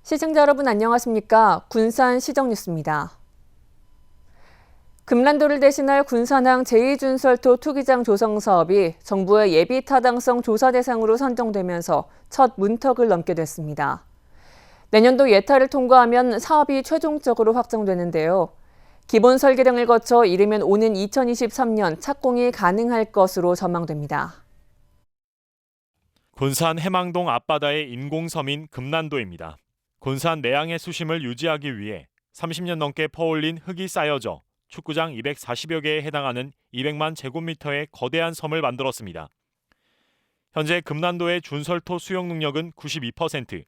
시청자 여러분 안녕하십니까? 군산 시정뉴스입니다. 금난도를 대신할 군산항 제2준설도 투기장 조성 사업이 정부의 예비 타당성 조사 대상으로 선정되면서 첫 문턱을 넘게 됐습니다. 내년도 예타를 통과하면 사업이 최종적으로 확정되는데요. 기본 설계 등을 거쳐 이르면 오는 2023년 착공이 가능할 것으로 전망됩니다. 군산 해망동 앞바다의 인공섬인 금난도입니다. 군산 내양의 수심을 유지하기 위해 30년 넘게 퍼올린 흙이 쌓여져 축구장 240여 개에 해당하는 200만 제곱미터의 거대한 섬을 만들었습니다. 현재 금난도의 준설토 수용 능력은 92%,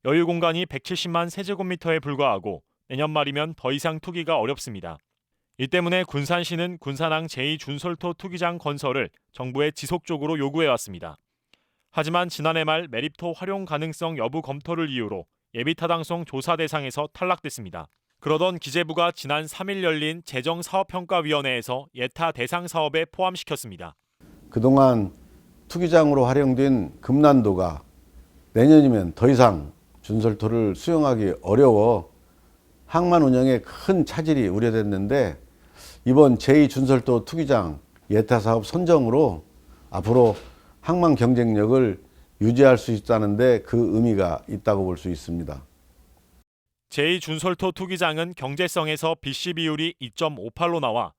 여유 공간이 170만 세제곱미터에 불과하고 내년 말이면 더 이상 투기가 어렵습니다. 이 때문에 군산시는 군산항 제2준설토 투기장 건설을 정부에 지속적으로 요구해왔습니다. 하지만 지난해 말 매립토 활용 가능성 여부 검토를 이유로 예비타당성 조사 대상에서 탈락됐습니다. 그러던 기재부가 지난 3일 열린 재정사업평가위원회에서 예타 대상 사업에 포함시켰습니다. 그동안 투기장으로 활용된 금난도가 내년이면 더 이상 준설토를 수용하기 어려워 항만 운영에 큰 차질이 우려됐는데 이번 제2준설도 투기장 예타 사업 선정으로 앞으로 항만 경쟁력을 유지할 수 있다는데 그 의미가 있다고 볼 수 있습니다. 제2준설토 투기장은 경제성에서 BC 비율이 2.58로 나와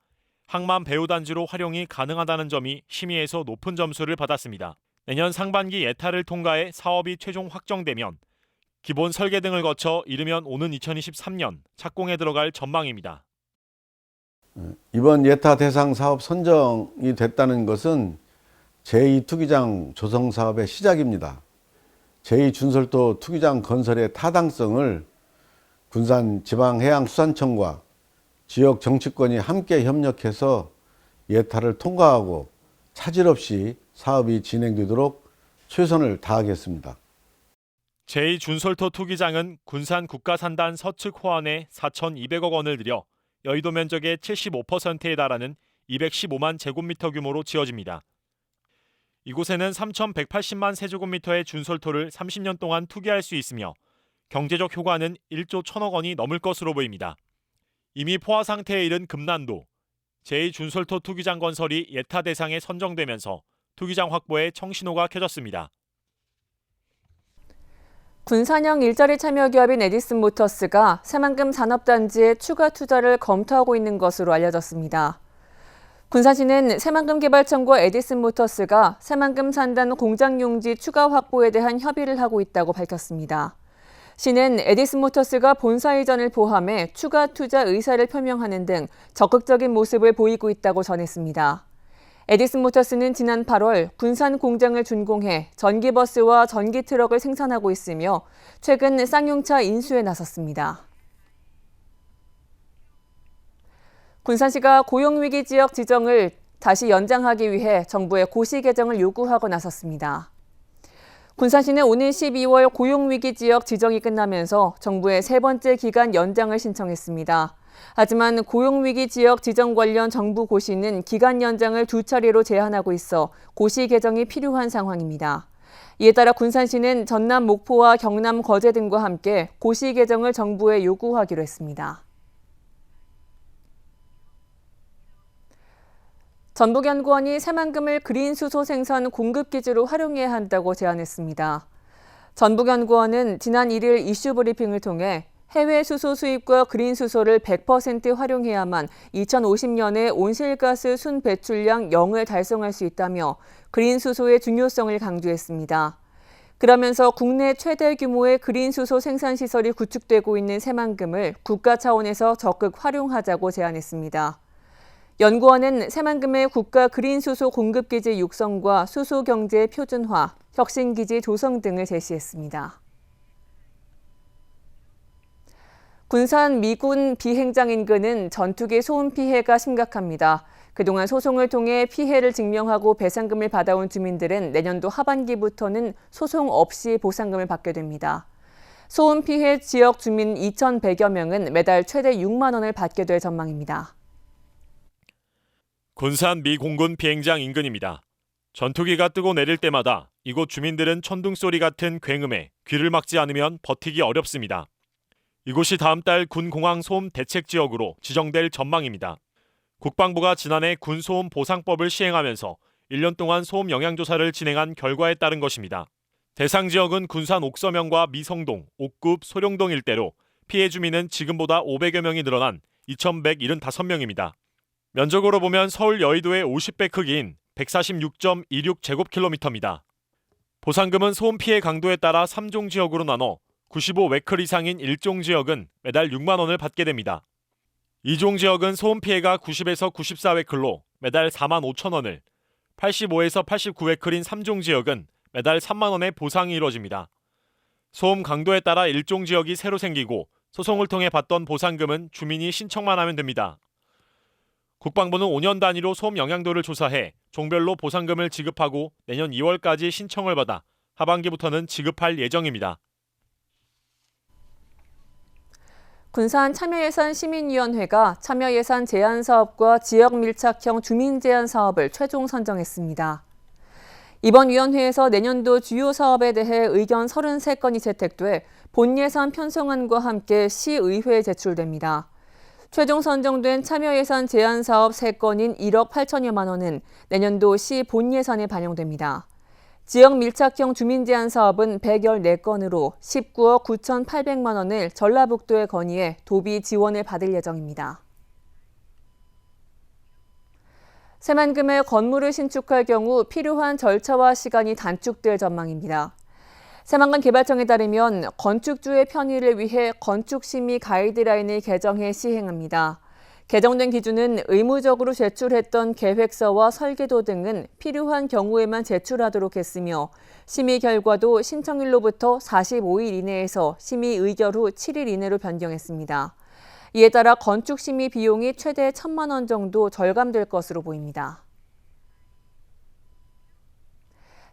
항만 배후단지로 활용이 가능하다는 점이 심의에서 높은 점수를 받았습니다. 내년 상반기 예타를 통과해 사업이 최종 확정되면 기본 설계 등을 거쳐 이르면 오는 2023년 착공에 들어갈 전망입니다. 이번 예타 대상 사업 선정이 됐다는 것은 제2투기장 조성 사업의 시작입니다. 제2준설도 투기장 건설의 타당성을 군산지방해양수산청과 지역 정치권이 함께 협력해서 예타를 통과하고 차질 없이 사업이 진행되도록 최선을 다하겠습니다. 제2준설토 투기장은 군산 국가산단 서측 호안에 4,200억 원을 들여 여의도 면적의 75%에 달하는 215만 제곱미터 규모로 지어집니다. 이곳에는 3,180만 세제곱미터의 준설토를 30년 동안 투기할 수 있으며 경제적 효과는 1조 1천억 원이 넘을 것으로 보입니다. 이미 포화 상태에 이른 금난도, 제2준설토 투기장 건설이 예타 대상에 선정되면서 투기장 확보에 청신호가 켜졌습니다. 군산형 일자리 참여 기업인 에디슨모터스가 새만금 산업단지에 추가 투자를 검토하고 있는 것으로 알려졌습니다. 군산시는 새만금개발청과 에디슨모터스가 새만금 산단 공장 용지 추가 확보에 대한 협의를 하고 있다고 밝혔습니다. 시는 에디슨모터스가 본사 이전을 포함해 추가 투자 의사를 표명하는 등 적극적인 모습을 보이고 있다고 전했습니다. 에디슨모터스는 지난 8월 군산 공장을 준공해 전기버스와 전기트럭을 생산하고 있으며 최근 쌍용차 인수에 나섰습니다. 군산시가 고용위기 지역 지정을 다시 연장하기 위해 정부에 고시 개정을 요구하고 나섰습니다. 군산시는 오는 12월 고용위기 지역 지정이 끝나면서 정부에 세 번째 기간 연장을 신청했습니다. 하지만 고용위기 지역 지정 관련 정부 고시는 기간 연장을 두 차례로 제한하고 있어 고시 개정이 필요한 상황입니다. 이에 따라 군산시는 전남 목포와 경남 거제 등과 함께 고시 개정을 정부에 요구하기로 했습니다. 전북연구원이 새만금을 그린수소 생산 공급기지로 활용해야 한다고 제안했습니다. 전북연구원은 지난 1일 이슈 브리핑을 통해 해외 수소 수입과 그린수소를 100% 활용해야만 2050년에 온실가스 순 배출량 0을 달성할 수 있다며 그린수소의 중요성을 강조했습니다. 그러면서 국내 최대 규모의 그린수소 생산시설이 구축되고 있는 새만금을 국가 차원에서 적극 활용하자고 제안했습니다. 연구원은 새만금의 국가 그린수소 공급기지 육성과 수소경제 표준화, 혁신기지 조성 등을 제시했습니다. 군산 미군 비행장 인근은 전투기 소음 피해가 심각합니다. 그동안 소송을 통해 피해를 증명하고 배상금을 받아온 주민들은 내년도 하반기부터는 소송 없이 보상금을 받게 됩니다. 소음 피해 지역 주민 2,100여 명은 매달 최대 6만 원을 받게 될 전망입니다. 군산 미 공군 비행장 인근입니다. 전투기가 뜨고 내릴 때마다 이곳 주민들은 천둥소리 같은 굉음에 귀를 막지 않으면 버티기 어렵습니다. 이곳이 다음 달 군 공항 소음 대책 지역으로 지정될 전망입니다. 국방부가 지난해 군 소음 보상법을 시행하면서 1년 동안 소음 영향조사를 진행한 결과에 따른 것입니다. 대상 지역은 군산 옥서면과 미성동, 옥급, 소룡동 일대로 피해 주민은 지금보다 500여 명이 늘어난 2,175명입니다. 면적으로 보면 서울 여의도의 50배 크기인 146.26제곱킬로미터입니다. 보상금은 소음 피해 강도에 따라 3종 지역으로 나눠 95웨클 이상인 1종 지역은 매달 6만 원을 받게 됩니다. 2종 지역은 소음 피해가 90에서 94웨클로 매달 4만 5천 원을, 85에서 89웨클인 3종 지역은 매달 3만 원의 보상이 이뤄집니다. 소음 강도에 따라 1종 지역이 새로 생기고 소송을 통해 받던 보상금은 주민이 신청만 하면 됩니다. 국방부는 5년 단위로 소음 영향도를 조사해 종별로 보상금을 지급하고 내년 2월까지 신청을 받아 하반기부터는 지급할 예정입니다. 군산 참여예산 시민위원회가 참여예산 제한사업과 지역밀착형 주민제한사업을 최종 선정했습니다. 이번 위원회에서 내년도 주요 사업에 대해 의견 33건이 채택돼 본예산 편성안과 함께 시의회에 제출됩니다. 최종 선정된 참여예산 제한사업 3건인 1억 8천여만 원은 내년도 시 본예산에 반영됩니다. 지역 밀착형 주민제한 사업은 114건으로 19억 9,800만 원을 전라북도에 건의해 도비 지원을 받을 예정입니다. 새만금에 건물을 신축할 경우 필요한 절차와 시간이 단축될 전망입니다. 새만금 개발청에 따르면 건축주의 편의를 위해 건축심의 가이드라인을 개정해 시행합니다. 개정된 기준은 의무적으로 제출했던 계획서와 설계도 등은 필요한 경우에만 제출하도록 했으며 심의 결과도 신청일로부터 45일 이내에서 심의 의결 후 7일 이내로 변경했습니다. 이에 따라 건축심의 비용이 최대 1,000만 원 정도 절감될 것으로 보입니다.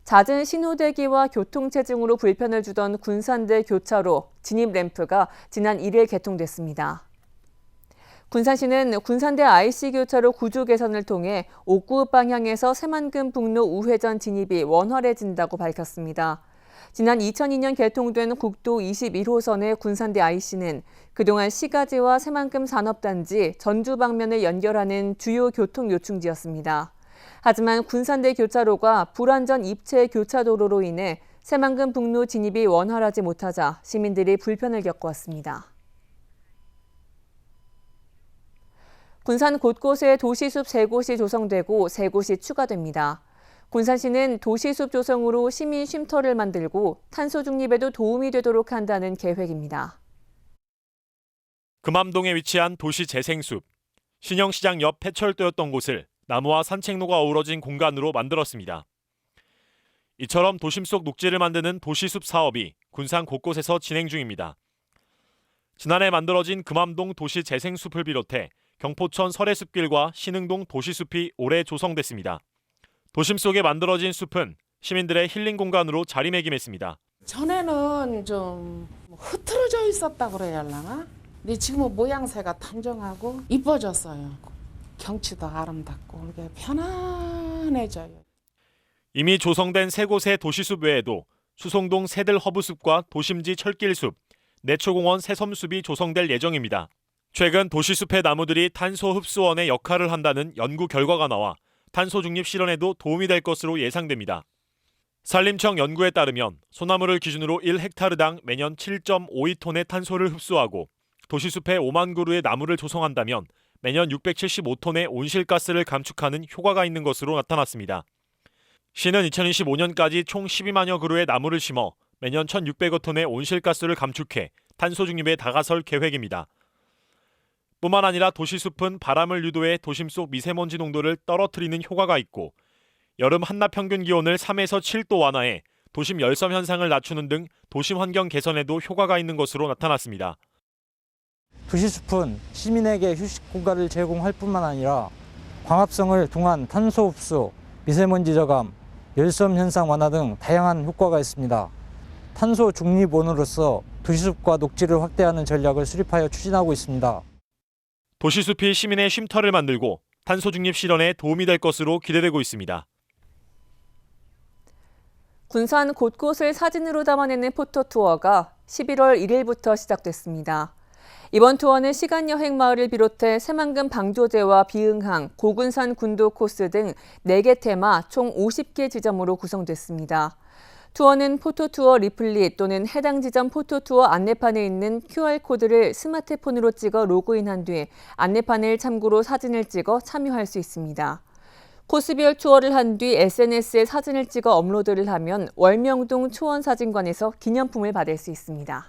잦은 신호대기와 교통체증으로 불편을 주던 군산대 교차로 진입 램프가 지난 1일 개통됐습니다. 군산시는 군산대 IC교차로 구조 개선을 통해 옥구읍 방향에서 새만금 북로 우회전 진입이 원활해진다고 밝혔습니다. 지난 2002년 개통된 국도 21호선의 군산대 IC는 그동안 시가지와 새만금 산업단지, 전주 방면을 연결하는 주요 교통 요충지였습니다. 하지만 군산대 교차로가 불완전 입체 교차도로로 인해 새만금 북로 진입이 원활하지 못하자 시민들이 불편을 겪어왔습니다. 군산 곳곳에 도시숲 3곳이 조성되고 3곳이 추가됩니다. 군산시는 도시숲 조성으로 시민 쉼터를 만들고 탄소 중립에도 도움이 되도록 한다는 계획입니다. 금암동에 위치한 도시재생숲. 신영시장 옆 폐철도였던 곳을 나무와 산책로가 어우러진 공간으로 만들었습니다. 이처럼 도심 속 녹지를 만드는 도시숲 사업이 군산 곳곳에서 진행 중입니다. 지난해 만들어진 금암동 도시재생숲을 비롯해 경포천 설해숲길과 신흥동 도시숲이 올해 조성됐습니다. 도심 속에 만들어진 숲은 시민들의 힐링 공간으로 자리매김했습니다. 전에는 좀 흐트러져 있었다고 그래야 하나? 근데 지금은 모양새가 단정하고 이뻐졌어요. 경치도 아름답고 이렇게 편안해져요. 이미 조성된 3곳의 도시숲 외에도 수송동 새들허브숲과 도심지 철길숲, 내초공원 새섬숲이 조성될 예정입니다. 최근 도시숲의 나무들이 탄소 흡수원의 역할을 한다는 연구 결과가 나와 탄소 중립 실현에도 도움이 될 것으로 예상됩니다. 산림청 연구에 따르면 소나무를 기준으로 1헥타르당 매년 7.52톤의 탄소를 흡수하고 도시숲에 5만 그루의 나무를 조성한다면 매년 675톤의 온실가스를 감축하는 효과가 있는 것으로 나타났습니다. 시는 2025년까지 총 12만여 그루의 나무를 심어 매년 1,600여 톤의 온실가스를 감축해 탄소 중립에 다가설 계획입니다. 뿐만 아니라 도시숲은 바람을 유도해 도심 속 미세먼지 농도를 떨어뜨리는 효과가 있고 여름 한낮 평균 기온을 3에서 7도 완화해 도심 열섬 현상을 낮추는 등 도심 환경 개선에도 효과가 있는 것으로 나타났습니다. 도시숲은 시민에게 휴식 공간을 제공할 뿐만 아니라 광합성을 통한 탄소 흡수, 미세먼지 저감, 열섬 현상 완화 등 다양한 효과가 있습니다. 탄소 중립원으로서 도시숲과 녹지를 확대하는 전략을 수립하여 추진하고 있습니다. 도시숲이 시민의 쉼터를 만들고 탄소 중립 실현에 도움이 될 것으로 기대되고 있습니다. 군산 곳곳을 사진으로 담아내는 포토투어가 11월 1일부터 시작됐습니다. 이번 투어는 시간여행 마을을 비롯해 새만금 방조제와 비응항, 고군산 군도 코스 등 4개 테마 총 50개 지점으로 구성됐습니다. 투어는 포토투어 리플릿 또는 해당 지점 포토투어 안내판에 있는 QR코드를 스마트폰으로 찍어 로그인한 뒤 안내판을 참고로 사진을 찍어 참여할 수 있습니다. 코스별 투어를 한 뒤 SNS에 사진을 찍어 업로드를 하면 월명동 초원사진관에서 기념품을 받을 수 있습니다.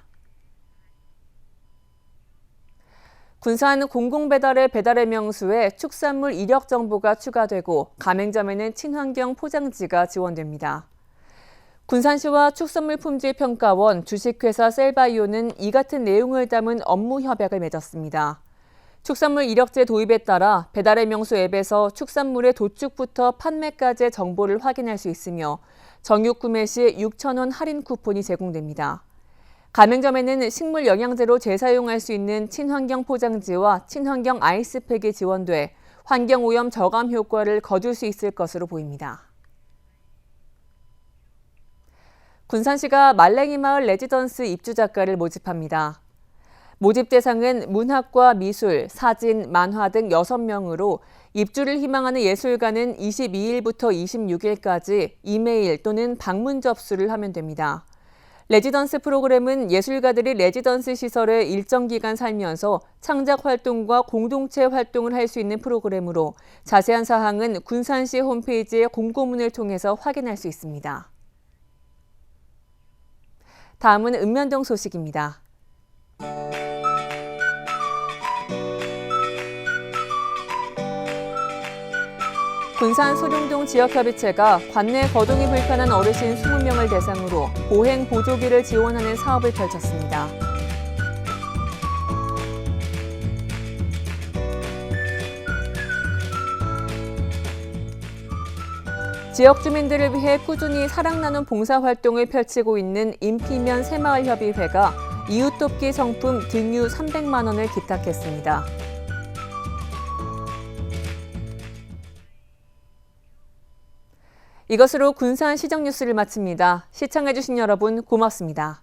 군산 공공배달의 배달의 명수에 축산물 이력 정보가 추가되고 가맹점에는 친환경 포장지가 지원됩니다. 군산시와 축산물품질평가원, 주식회사 셀바이오는 이 같은 내용을 담은 업무 협약을 맺었습니다. 축산물 이력제 도입에 따라 배달의 명수 앱에서 축산물의 도축부터 판매까지의 정보를 확인할 수 있으며 정육 구매 시 6,000원 할인 쿠폰이 제공됩니다. 가맹점에는 식물 영양제로 재사용할 수 있는 친환경 포장지와 친환경 아이스팩이 지원돼 환경오염 저감 효과를 거둘 수 있을 것으로 보입니다. 군산시가 말랭이마을 레지던스 입주작가를 모집합니다. 모집 대상은 문학과 미술, 사진, 만화 등 6명으로 입주를 희망하는 예술가는 22일부터 26일까지 이메일 또는 방문 접수를 하면 됩니다. 레지던스 프로그램은 예술가들이 레지던스 시설에 일정 기간 살면서 창작 활동과 공동체 활동을 할 수 있는 프로그램으로 자세한 사항은 군산시 홈페이지의 공고문을 통해서 확인할 수 있습니다. 다음은 읍면동 소식입니다. 군산 소룡동 지역협의체가 관내 거동이 불편한 어르신 20명을 대상으로 보행 보조기를 지원하는 사업을 펼쳤습니다. 지역 주민들을 위해 꾸준히 사랑 나눔 봉사활동을 펼치고 있는 인피면 새마을협의회가 이웃돕기 성품 등유 300만 원을 기탁했습니다. 이것으로 군산 시정 뉴스를 마칩니다. 시청해주신 여러분 고맙습니다.